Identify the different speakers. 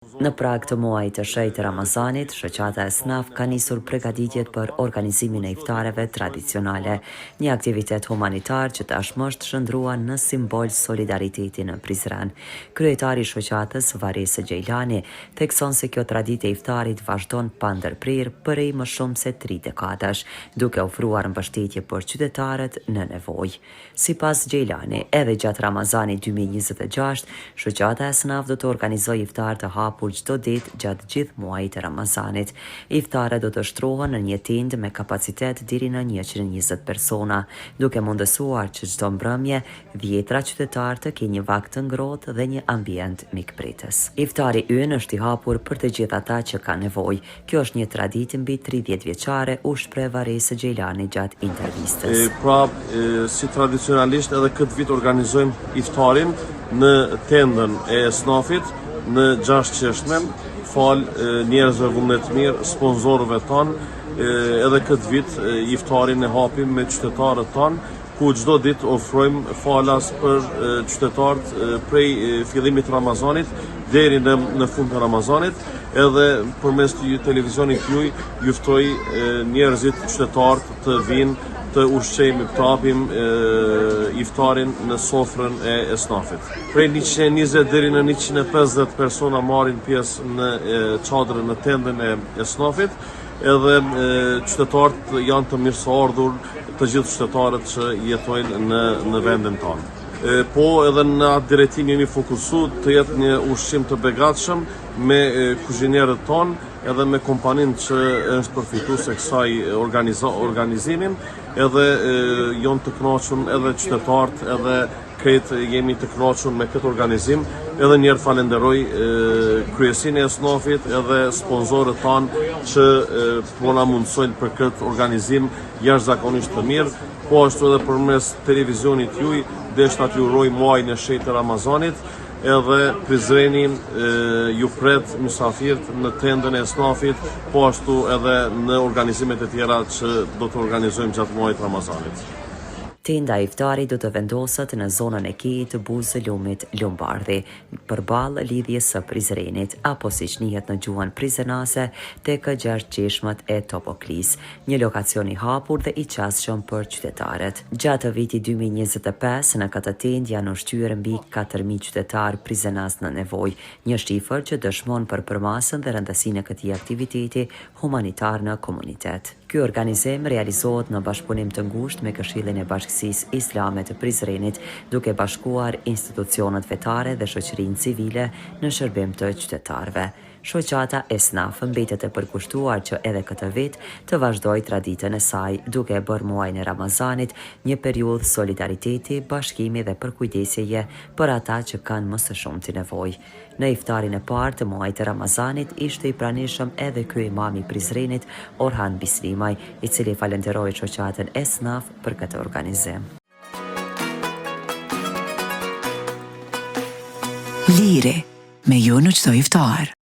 Speaker 1: Në prag të muajit të shenjtë të Ramazanit, shoqata e SNAF ka nisur përgatitjet për organizimin e iftareve tradicionale, një aktivitet humanitar që tashmë është shndruar në simbol solidariteti në Prizren. Kryetari i shoqatës, Varese Gjejlani, thekson se kjo traditë e iftarit vazhdon pa ndërprer përej më shumë se 3 dekadash, duke ofruar mbështetje për qytetarët në nevojë. Sipas Gjejlani, edhe gjatë Ramazanit 2026, shoqata e SNAF do të organizojë iftar të hapur çdo ditë gjatë gjithë muajit të Ramazanit. Iftaret do të shtrohen në një tendë me kapacitet deri në 120 persona, duke mundësuar që çdo mbrëmje dhjetra qytetar të kenë një vakt të ngrohtë dhe një ambient mikpritës. Iftari ynë është i hapur për të gjithë ata që kanë nevojë. Kjo është një traditë mbi 30 vjeçare, u shpreh Varese Gjejlani gjatë intervistës.
Speaker 2: Si tradicionalisht edhe këtë vit organizojmë iftarin në tendën e SNAF-it në 6 qeshtme, fal njerëzve vullnet mirë, sponsorëve tanë, edhe këtë vit iftarin e hapim me qytetarët tanë, ku çdo ditë ofrojmë falas për qytetarët prej fillimit të Ramazanit deri në fund të Ramazanit, edhe përmes të televizionit juaj juftoj njerëzit qytetarët të vinë të ushqejmë të hapim iftarin në sofrën e SNAF-it. Prej 120 deri në 150 persona marrin pjesë në çadrën në tendën e SNAF-it, edhe qytetarët janë të mirëseardhur, të gjithë qytetarët që jetojnë në vendin tonë. Po edhe në atë drejtim jemi fokusu të jetë një ushqim të begatshëm me kuzhinierët tonë edhe me kompaninë që është përfituese kësaj organizimin, edhe janë të kënaqur edhe qytetarët, edhe këtë jemi të kënaqur me këtë organizim, edhe njerë falenderoj kryesinë e SNAF-it edhe sponsorët tanë që po na mundsojnë për këtë organizim jashtëzakonisht të mirë, po ashtu edhe përmes televizionit juaj, deshta t'ju uroj muajin e shenjtë të Ramazanit, edhe Prizreni ju pret mysafirët në tendën e SNAF-it, po ashtu edhe në organizimet e tjera që do të organizojmë gjatë muajit Ramazanit.
Speaker 1: Tenda e iftarit do të vendoset në zonën e Kejit të Buzë Lumit Lombardhi, përballë lidhjes së Prizrenit, apo siç njihet në gjuhën prizrenase, tek 6 qeshmët e Topoklis, një lokacion i hapur dhe i qasshëm për qytetarët. Gjatë vitit 2025 në këtë tendë janë ushqyer mbi 4000 qytetar prizrenas në nevojë, një shifër që dëshmon për përmasën dhe rëndësinë e këtij aktiviteti humanitar në komunitet. Ky organizim realizohet në bashkëpunim të ngushtë me Këshillin e Bashkisë Islame të Prizrenit, duke bashkuar institucionet fetare dhe shoqërinë civile në shërbim të qytetarëve. Shoqata e SNAF mbetet e përkushtuar që edhe këtë vit të vazhdojë traditën e saj, duke e bërë muajin e Ramazanit një periudhë solidariteti, bashkimi dhe përkujdesjeje për ata që kanë më së shumti nevojë. Në iftarin e parë të muajit të Ramazanit ishte i pranishëm edhe ky imam i Prizrenit, Orhan Bislimaj, i cili falenderoi shoqatën e SNAF për këtë organizim.
Speaker 3: Liri, me ju në çdo iftar.